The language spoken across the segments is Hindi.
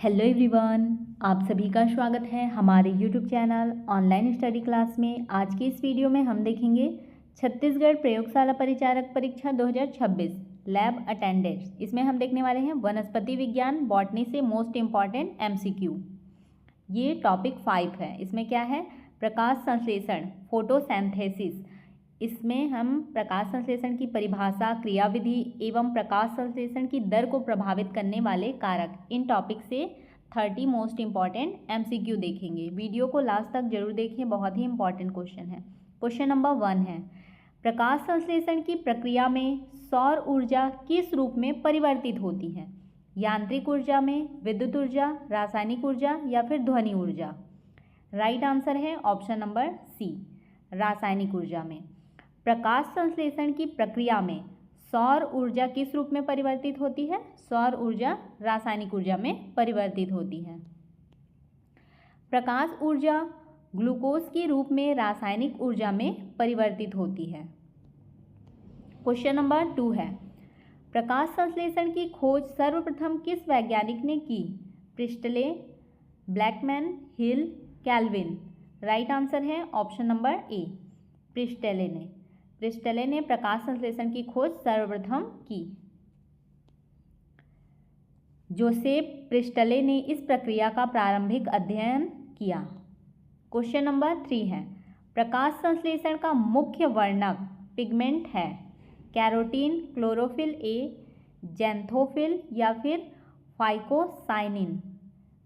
हेलो एवरीवन, आप सभी का स्वागत है हमारे YouTube channel online study class में। आज की इस वीडियो में हम देखेंगे छत्तीसगढ़ प्रयोगशाला परिचारक परीक्षा 2026 लैब अटेंडेंट। इसमें हम देखने वाले हैं वनस्पति विज्ञान बॉटनी से मोस्ट इम्पॉर्टेंट एमसीक्यू। ये टॉपिक 5 है। इसमें क्या है? प्रकाश संश्लेषण, फोटोसिंथेसिस। इसमें हम प्रकाश संश्लेषण की परिभाषा, क्रियाविधि एवं प्रकाश संश्लेषण की दर को प्रभावित करने वाले कारक, इन टॉपिक से 30 मोस्ट इम्पॉर्टेंट एमसीक्यू देखेंगे। वीडियो को लास्ट तक जरूर देखें, बहुत ही इंपॉर्टेंट क्वेश्चन है। क्वेश्चन नंबर 1 है, प्रकाश संश्लेषण की प्रक्रिया में सौर ऊर्जा किस रूप में परिवर्तित होती है? यांत्रिक ऊर्जा में, विद्युत ऊर्जा, रासायनिक ऊर्जा या फिर ध्वनि ऊर्जा? राइट आंसर है ऑप्शन नंबर सी, रासायनिक ऊर्जा में। प्रकाश संश्लेषण की प्रक्रिया में सौर ऊर्जा किस रूप में परिवर्तित होती है? सौर ऊर्जा रासायनिक ऊर्जा में परिवर्तित होती है। प्रकाश ऊर्जा ग्लूकोज के रूप में रासायनिक ऊर्जा में परिवर्तित होती है। क्वेश्चन नंबर 2 है, प्रकाश संश्लेषण की खोज सर्वप्रथम किस वैज्ञानिक ने की? प्रिस्टले, ब्लैकमैन, हिल, कैल्विन? राइट आंसर है ऑप्शन नंबर ए, प्रिस्टले ने। प्रिस्टले ने प्रकाश संश्लेषण की खोज सर्वप्रथम की। जोसेफ प्रिस्टले ने इस प्रक्रिया का प्रारंभिक अध्ययन किया। क्वेश्चन नंबर 3 है, प्रकाश संश्लेषण का मुख्य वर्णक पिगमेंट है? कैरोटीन, क्लोरोफिल ए, ज़ैंथोफिल या फिर फाइकोसाइनिन?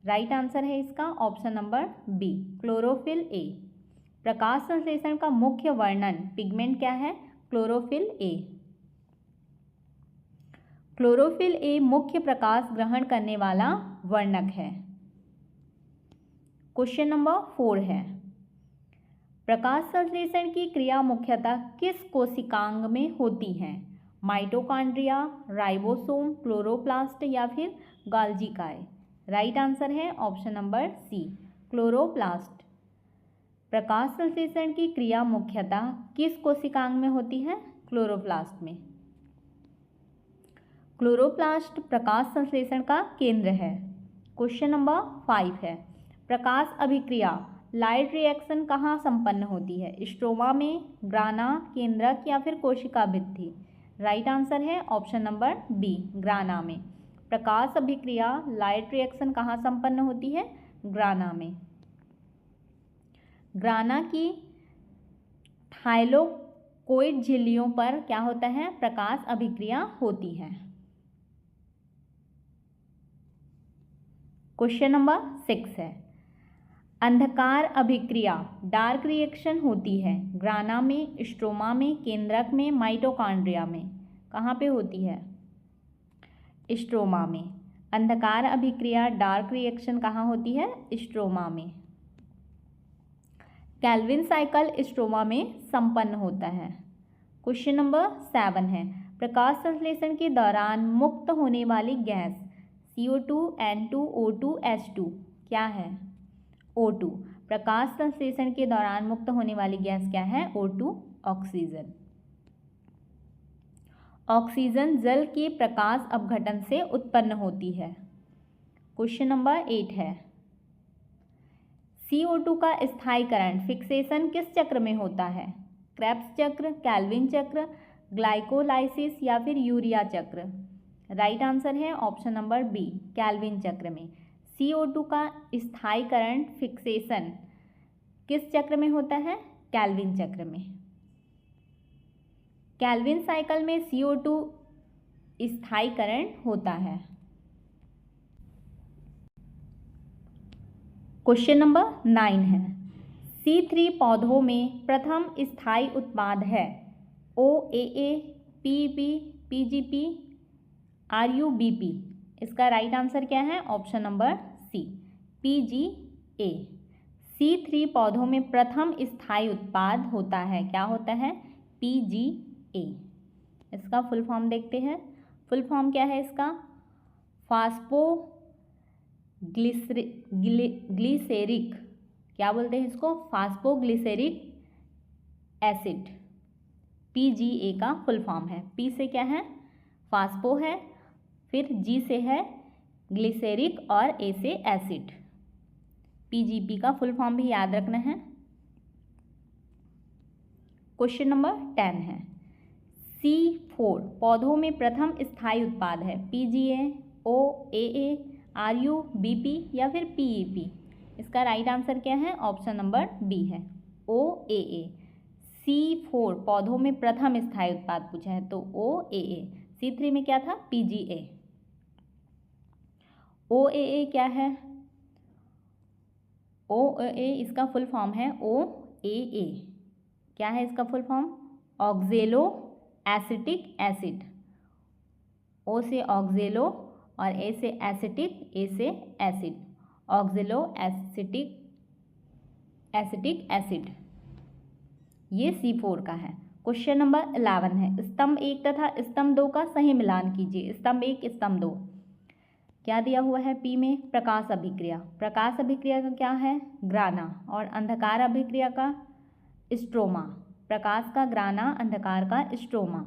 राइट आंसर है इसका option number B, chlorophyll A. प्रकाश संश्लेषण का मुख्य वर्णन पिगमेंट क्या है? Chlorophyll A. क्लोरोफिल ए मुख्य प्रकाश ग्रहण करने वाला वर्णक है। क्वेश्चन नंबर 4 है, प्रकाश संश्लेषण की क्रिया मुख्यतः किस कोशिकांग में होती है? माइटोकॉन्ड्रिया, राइबोसोम, क्लोरोप्लास्ट या फिर गोल्गी काय? राइट आंसर है ऑप्शन नंबर सी, क्लोरोप्लास्ट। प्रकाश संश्लेषण की क्रिया मुख्यतः किस कोशिकांग में होती है? क्लोरोप्लास्ट में। क्लोरोप्लास्ट प्रकाश संश्लेषण का केंद्र है। क्वेश्चन नंबर 5 है, प्रकाश अभिक्रिया लाइट रिएक्शन कहाँ संपन्न होती है? स्ट्रोमा में, ग्राना, केंद्रक या फिर कोशिका भित्ति? राइट आंसर है ऑप्शन नंबर बी, ग्राना में। प्रकाश अभिक्रिया लाइट रिएक्शन कहाँ संपन्न होती है? ग्राना में। ग्राना की थाइलोकोइड झिल्लियों पर क्या होता है? प्रकाश अभिक्रिया होती है। क्वेश्चन नंबर 6 है, अंधकार अभिक्रिया डार्क रिएक्शन होती है ग्राना में, स्ट्रोमा में, केंद्रक में, माइटोकॉन्ड्रिया में? कहाँ पे होती है? स्ट्रोमा में। अंधकार अभिक्रिया डार्क रिएक्शन कहाँ होती है? स्ट्रोमा में। कैल्विन साइकिल स्ट्रोमा में संपन्न होता है। क्वेश्चन नंबर 7 है, प्रकाश संश्लेषण के दौरान मुक्त होने वाली gas CO2, N2, O2, H2 क्या है? O2। प्रकाश संश्लेषण के दौरान मुक्त होने वाली गैस क्या है? O2, oxygen. ऑक्सीजन जल के प्रकाश अपघटन से उत्पन्न होती है। क्वेश्चन नंबर 8 है, CO2 का स्थायीकरण फिक्सेशन किस चक्र में होता है? क्रेब्स चक्र, कैल्विन चक्र, ग्लाइकोलाइसिस या फिर यूरिया चक्र? राइट आंसर है ऑप्शन नंबर बी, कैल्विन चक्र में। CO2 का स्थायीकरण फिक्सेशन किस चक्र में होता है? कैल्विन चक्र में। कैल्विन साइकिल में CO2 स्थायीकरण होता है। क्वेश्चन नंबर 9 है, C3 पौधों में प्रथम स्थायी उत्पाद है? OAA, PEP, PGP, RUBP? इसका राइट आंसर क्या है? Option number C, PGA। C3 पौधों में प्रथम स्थायी उत्पाद होता है, क्या होता है? PGA। इसका फुल फॉर्म देखते हैं। फुल फॉर्म क्या है इसका? फास्फो ग्लिसेरिक, क्या बोलते हैं इसको? फास्फोग्लिसेरिक एसिड। PGA का फुल फॉर्म है। P से क्या है? फास्फो है, फिर G से है ग्लिसरिक और ए से एसिड। पीजीपी का फुल फॉर्म भी याद रखना है। क्वेश्चन नंबर 10 है, C4 पौधों में प्रथम स्थायी उत्पाद है, PGA, OAA, RU, BP या फिर PEP। इसका राइट आंसर क्या है? ऑप्शन नंबर बी है, OAA। C4 पौधों में प्रथम स्थायी उत्पाद पूछा है तो OAA। C3 में क्या था? PGA। OAA क्या है? OAA इसका फुल फॉर्म है OAA। क्या है इसका full form? ऑक्जेलो acetic acid. O से ऑक्जेलो और A से एसिटिक, A से एसिड, ऑक्जेलो एसिटिक एसिड। ये C4 का है। क्वेश्चन नंबर 11 है, स्तंभ 1 तथा स्तंभ 2 का सही मिलान कीजिए। स्तंभ 1 स्तंभ 2 क्या दिया हुआ है? पी में प्रकाश अभिक्रिया। प्रकाश अभिक्रिया का क्या है? ग्राना। और अंधकार अभिक्रिया का स्ट्रोमा। प्रकाश का ग्राना, अंधकार का स्ट्रोमा।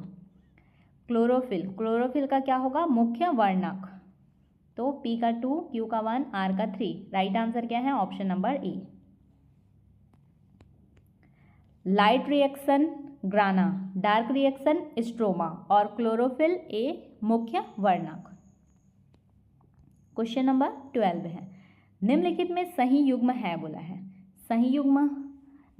क्लोरोफिल, क्लोरोफिल का क्या होगा? मुख्य वर्णक। तो पी का 2, क्यू का 1, आर का 3। राइट आंसर क्या है? Option number A. Light reaction ग्राना, dark reaction stroma और क्लोरोफिल ए मुख्य वर्णक। क्वेश्चन नंबर 12 है, निम्नलिखित में सही युग्म है बोला है। सही युग्म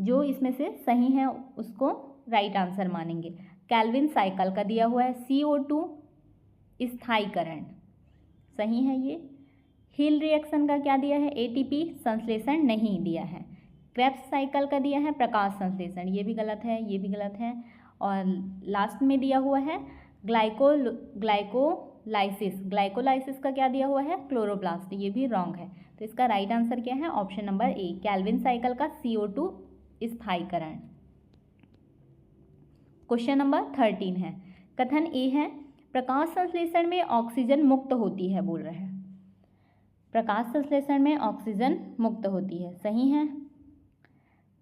जो इसमें से सही है उसको राइट आंसर मानेंगे। केल्विन साइकिल का दिया हुआ है CO2 स्थायीकरण, सही है ये। हिल रिएक्शन का क्या दिया है? ATP संश्लेषण नहीं दिया है। क्रेब्स साइकिल का दिया है प्रकाश संश्लेषण, ये भी गलत है, ये भी गलत है। और लास्ट में दिया हुआ है ग्लाइकोलाइसिस, ग्लाइकोलाइसिस का क्या दिया हुआ है? क्लोरोप्लास्ट, ये भी रॉन्ग है। तो इसका राइट आंसर क्या है? Option number A, Calvin cycle का CO2 स्थायीकरण। क्वेश्चन नंबर 13 है, कथन ए है प्रकाश संश्लेषण में ऑक्सीजन मुक्त होती है बोल रहे हैं। प्रकाश संश्लेषण में ऑक्सीजन मुक्त होती है, सही है।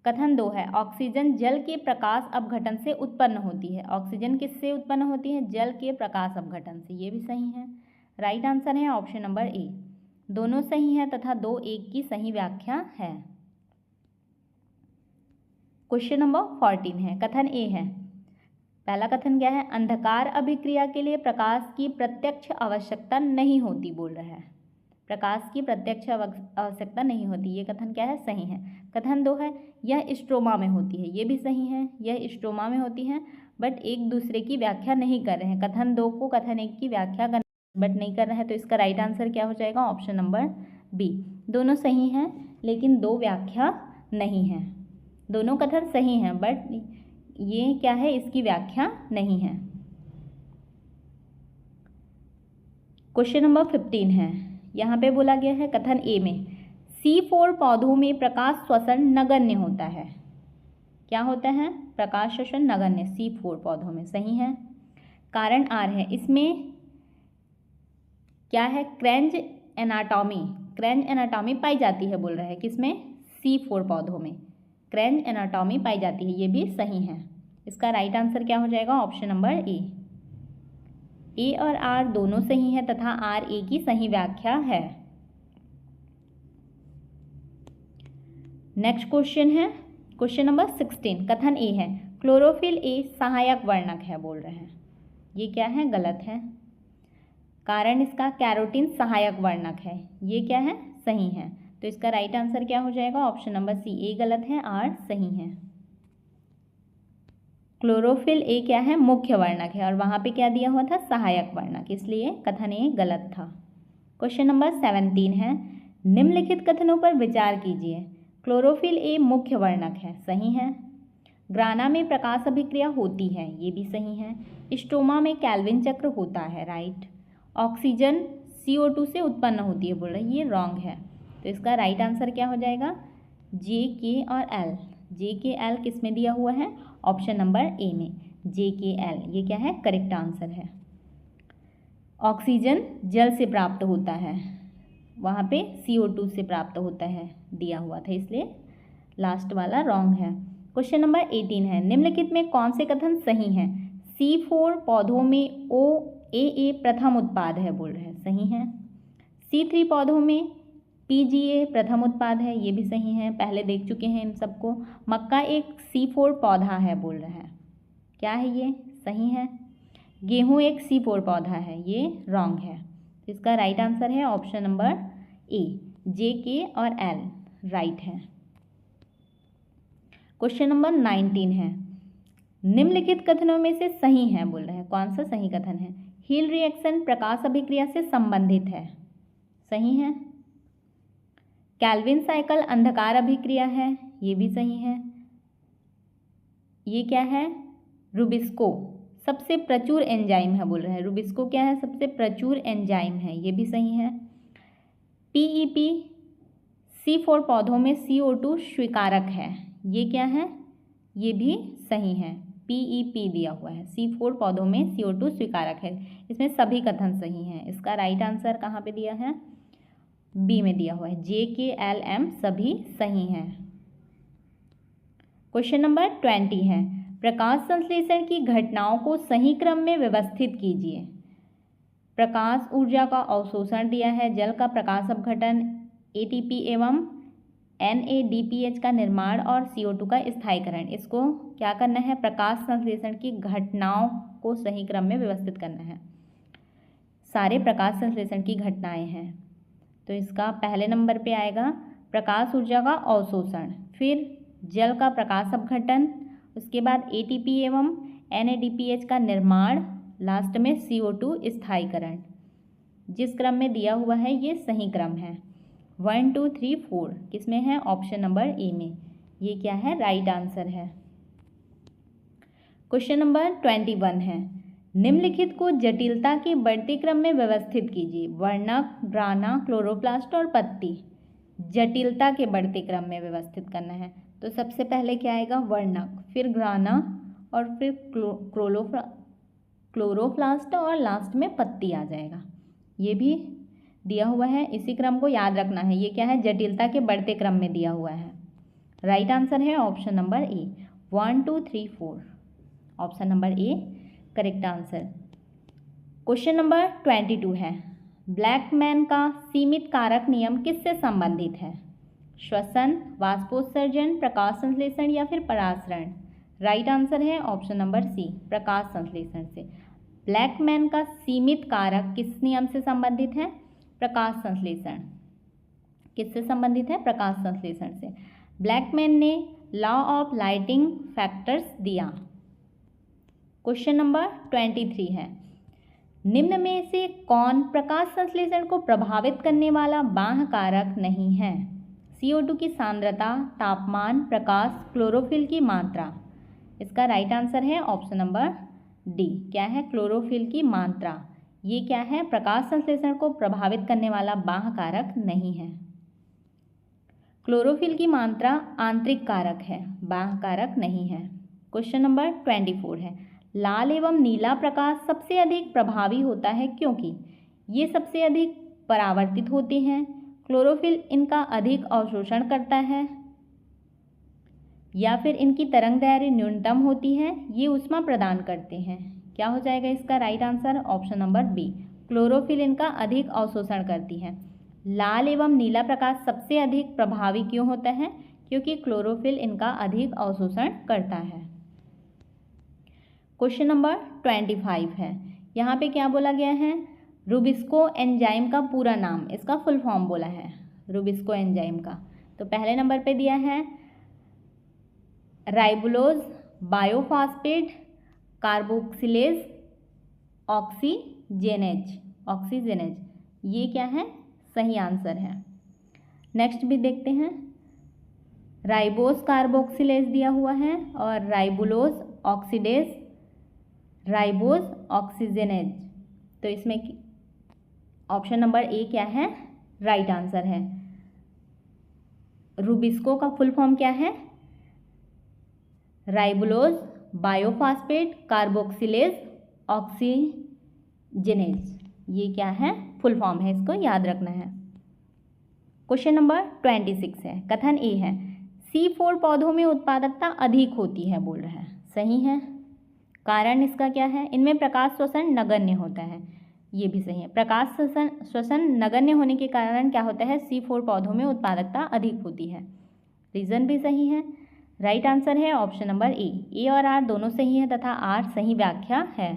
कथन 2 है, ऑक्सीजन जल के प्रकाश अपघटन से उत्पन्न होती है। ऑक्सीजन किससे उत्पन्न होती है? जल के प्रकाश अपघटन से, ये भी सही है। राइट आंसर है ऑप्शन नंबर ए। दोनों सही है तथा 2 एक की सही व्याख्या है। क्वेश्चन नंबर 14 है, कथन ए है, पहला कथन क्या है? अंधकार अभिक्रिया के लिए प्रकाश की प्रत्यक्ष आवश्यकता नहीं होती बोल रहा है। प्रकाश की प्रत्यक्ष आवश्यकता नहीं होती, ये कथन क्या है? सही है। कथन 2 है, यह स्ट्रोमा में होती है, ये भी सही है। यह स्ट्रोमा में होती है बट एक दूसरे की व्याख्या नहीं कर रहे हैं। कथन 2 को कथन 1 की व्याख्या कर बट नहीं कर रहे हैं, तो इसका राइट आंसर क्या हो जाएगा? Option number B. दोनों सही हैं लेकिन 2 व्याख्या नहीं है। दोनों कथन सही हैं बट ये क्या है? इसकी व्याख्या नहीं है। क्वेश्चन नंबर 15 है, यहाँ पे बोला गया है कथन ए में C4 पौधों में प्रकाश श्वसन नगण्य होता है। क्या होता है? प्रकाश श्वसन नगण्य C4 पौधों में, सही है। कारण आर है, इसमें क्या है? क्रेंज एनाटॉमी पाई जाती है बोल रहा है। किसमें? C4 पौधों में क्रेंज एनाटॉमी पाई जाती है, ये भी सही है। इसका राइट आंसर क्या हो जाएगा? ऑप्शन नंबर ए और आर दोनों सही है तथा आर ए की सही व्याख्या है। नेक्स्ट क्वेश्चन है क्वेश्चन नंबर 16, कथन ए है क्लोरोफिल ए सहायक वर्णक है बोल रहे हैं। ये क्या है? गलत है। कारण इसका कैरोटीन सहायक वर्णक है, ये क्या है? सही है। तो इसका राइट आंसर क्या हो जाएगा? ऑप्शन नंबर सी, ए गलत है, आर सही है। क्लोरोफिल ए क्या है? मुख्य वर्णक है और वहाँ पे क्या दिया हुआ था? सहायक वर्णक, इसलिए कथन ए गलत था। क्वेश्चन नंबर 17 है, निम्नलिखित कथनों पर विचार कीजिए। क्लोरोफिल ए मुख्य वर्णक है, सही है। ग्राना में प्रकाश अभिक्रिया होती है, ये भी सही है। स्ट्रोमा में कैल्विन चक्र होता है, राइट। ऑक्सीजन CO2 से उत्पन्न होती है बोल रहे हैं, ये रॉन्ग है। तो इसका राइट आंसर क्या हो जाएगा? J, K और L। J, K, L किस में दिया हुआ है? ऑप्शन नंबर ए में, J, K, L, ये क्या है? करेक्ट आंसर है। ऑक्सीजन जल से प्राप्त होता है, वहाँ पे CO2 से प्राप्त होता है दिया हुआ था, इसलिए लास्ट वाला रॉन्ग है। क्वेश्चन नंबर 18 है, निम्नलिखित में कौन से कथन सही हैं? C4 पौधों में OAA प्रथम उत्पाद है बोल रहे हैं, सही है। C3 पौधों में PGA प्रथम उत्पाद है, ये भी सही है, पहले देख चुके हैं इन सबको। मक्का एक C4 पौधा है बोल रहा है, क्या है ये, सही है। गेहूं एक C4 पौधा है, ये रॉन्ग है। इसका राइट आंसर है option number A, J, K और L राइट है। क्वेश्चन नंबर 19 है, निम्नलिखित कथनों में से सही है बोल रहे हैं, कौन सा सही कथन है। हील रिएक्शन प्रकाश अभिक्रिया से संबंधित है, सही है। कैल्विन साइकिल अंधकार अभिक्रिया है, ये भी सही है। ये क्या है, रुबिस्को सबसे प्रचुर एंजाइम है बोल रहे हैं, रुबिस्को क्या है, सबसे प्रचुर एंजाइम है, ये भी सही है। PEP C4 पौधों में CO2 स्वीकारक है, ये क्या है, ये भी सही है। PEP दिया हुआ है, C4 पौधों में CO2 स्वीकारक है, इसमें सभी कथन सही हैं। इसका राइट आंसर कहाँ पे दिया है, बी में दिया हुआ है, J, K, L, M सभी सही हैं। क्वेश्चन नंबर 20 है, प्रकाश संश्लेषण की घटनाओं को सही क्रम में व्यवस्थित कीजिए। प्रकाश ऊर्जा का अवशोषण दिया है, जल का प्रकाश अपघटन, ATP एवं NADPH का निर्माण और CO2 का स्थायीकरण। इसको क्या करना है, प्रकाश संश्लेषण की घटनाओं को सही क्रम में व्यवस्थित करना है। सारे प्रकाश संश्लेषण की घटनाएं हैं, तो इसका पहले नंबर पे आएगा प्रकाश ऊर्जा का अवशोषण, फिर जल का प्रकाश अपघटन, उसके बाद ATP एवं NADPH का निर्माण, लास्ट में CO2 स्थायीकरण। जिस क्रम में दिया हुआ है ये सही क्रम है, 1 2 3 4 किसमें है, ऑप्शन नंबर ए में, ये क्या है, राइट आंसर है। क्वेश्चन नंबर 21 है, निम्नलिखित को जटिलता के बढ़ते क्रम में व्यवस्थित कीजिए। वर्णक, ग्राना, क्लोरोप्लास्ट और पत्ती जटिलता के बढ़ते क्रम में व्यवस्थित करना है। तो सबसे पहले क्या आएगा, वर्णक, फिर ग्राना और फिर क्लोरोप्लास्ट और लास्ट में पत्ती आ जाएगा। ये भी दिया हुआ है, इसी क्रम को याद रखना है। ये क्या है, जटिलता के बढ़ते क्रम में दिया हुआ है। राइट आंसर है option number A, 1 2 3 4, option number A correct answer. Question number 22 है, ब्लैकमैन का सीमित कारक नियम किससे संबंधित है। श्वसन, वाष्पोत्सर्जन, प्रकाश संश्लेषण या फिर परासरण। राइट आंसर है ऑप्शन नंबर सी, प्रकाश संश्लेषण से। ब्लैकमैन का सीमित कारक किस नियम से संबंधित है, प्रकाश संश्लेषण। किससे संबंधित है, प्रकाश संश्लेषण से। ब्लैकमैन ने लॉ ऑफ लाइटिंग फैक्टर्स दिया। क्वेश्चन नंबर 23 है, निम्न में से कौन प्रकाश संश्लेषण को प्रभावित करने वाला बाह्य कारक नहीं है। CO2 की सांद्रता, तापमान, प्रकाश, क्लोरोफिल की मात्रा। इसका राइट आंसर है ऑप्शन नंबर डी, क्या है, क्लोरोफिल की मात्रा। ये क्या है, प्रकाश संश्लेषण को प्रभावित करने वाला बाह्य कारक नहीं है। क्लोरोफिल की मात्रा आंतरिक कारक है, बाह्य कारक नहीं है। क्वेश्चन नंबर 24 है, लाल एवं नीला प्रकाश सबसे अधिक प्रभावी होता है क्योंकि ये सबसे अधिक परावर्तित होते हैं, क्लोरोफिल इनका अधिक अवशोषण करता है, या फिर इनकी तरंग दैर्घ्य न्यूनतम होती है, ये ऊष्मा प्रदान करते हैं। क्या हो जाएगा इसका right answer, option number B, chlorophyll इनका अधिक अवशोषण करती है। लाल एवं नीला प्रकाश सबसे अधिक प्रभावी क्यों होता है, क्योंकि क्लोरोफिल इनका अधिक अवशोषण करता है। क्वेश्चन नंबर 25 है, यहाँ पे क्या बोला गया है, रुबिस्को एंजाइम का पूरा नाम, इसका फुल फॉर्म बोला है रुबिस्को एंजाइम का। तो पहले नंबर पे दिया है राइबोलोज बायोफॉस्फेट कार्बोक्सिलेज ऑक्सीजेनेज, ये क्या है, सही आंसर है। नेक्स्ट भी देखते हैं, राइबोस कार्बोक्सिलेज दिया हुआ है और राइबोलोज ऑक्सीडेज, राइबोस ऑक्सीजेनेज। तो इसमें ऑप्शन नंबर ए क्या है, राइट आंसर है। रुबिस्को का फुल फॉर्म क्या है, राइबोलोज बायोफॉस्फेट कार्बोक्सिलेज ऑक्सीजेनेज। ये क्या है, फुल फॉर्म है, इसको याद रखना है। क्वेश्चन नंबर 26 है, कथन ए है, C4 पौधों में उत्पादकता अधिक होती है बोल रहा है, सही है। कारण इसका क्या है, इनमें प्रकाश शोषण नगण्य होता है। ये भी सही है। प्रकाश श्वसन नगण्य होने के कारण क्या होता है, C4 पौधों में उत्पादकता अधिक होती है। रीजन भी सही है। राइट आंसर है ऑप्शन नंबर ए और आर दोनों सही है तथा आर सही व्याख्या है।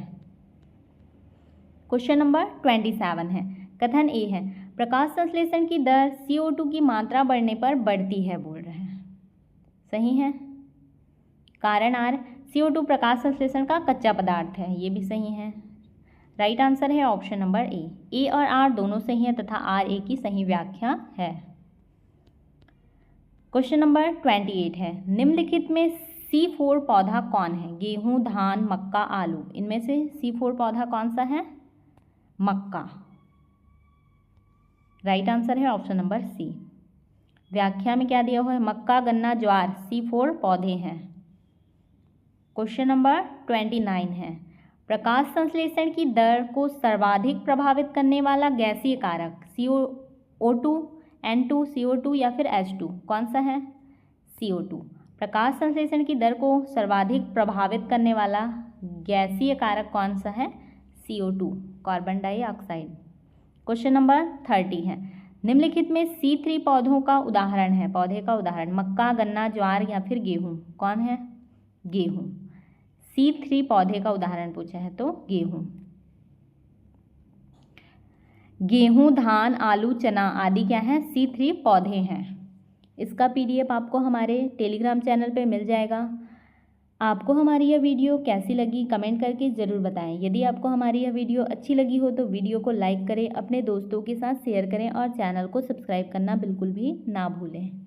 क्वेश्चन नंबर 27 है। कथन ए है, प्रकाश संश्लेषण की दर CO2 की मात्रा बढ़ने पर बढ़ती है, बोल रहे हैं। सही है। कारण आर, CO2 प्रकाश संश्लेषण का कच्चा पदार्थ है, ये भी सही है। राइट आंसर है ऑप्शन नंबर ए और आर दोनों सही है तथा आर ए की सही व्याख्या है। क्वेश्चन नंबर 28 है, निम्नलिखित में C4 पौधा कौन है? गेहूं, धान, मक्का, आलू। इनमें से C4 पौधा कौन सा है? मक्का। राइट आंसर है ऑप्शन नंबर सी। व्याख्या में क्या दिया हुआ है? मक्का, गन्ना, ज्वार C4 पौधे हैं। क्वेश्चन नंबर 29 है, प्रकाश संश्लेषण की दर को सर्वाधिक प्रभावित करने वाला गैसीय कारक CO2, N2, CO2 या फिर H2 कौन सा है? CO2। प्रकाश संश्लेषण की दर को सर्वाधिक प्रभावित करने वाला गैसीय कारक कौन सा है? CO2, carbon dioxide. Question number 30 है, निम्नलिखित में C3 पौधों का उदाहरण है, पौधे का उदाहरण मक्का, गन्ना, ज्वार या फिर गेहूं। कौन है? गेहूं। C3 पौधे का उदाहरण पूछा है तो गेहूं। गेहूं, धान, आलू, चना आदि क्या है? C3 पौधे हैं। इसका PDF आपको हमारे टेलीग्राम चैनल पे मिल जाएगा। आपको हमारी यह वीडियो कैसी लगी कमेंट करके ज़रूर बताएं। यदि आपको हमारी यह वीडियो अच्छी लगी हो तो वीडियो को लाइक करें, अपने दोस्तों के साथ शेयर करें और चैनल को सब्सक्राइब करना बिल्कुल भी ना भूलें।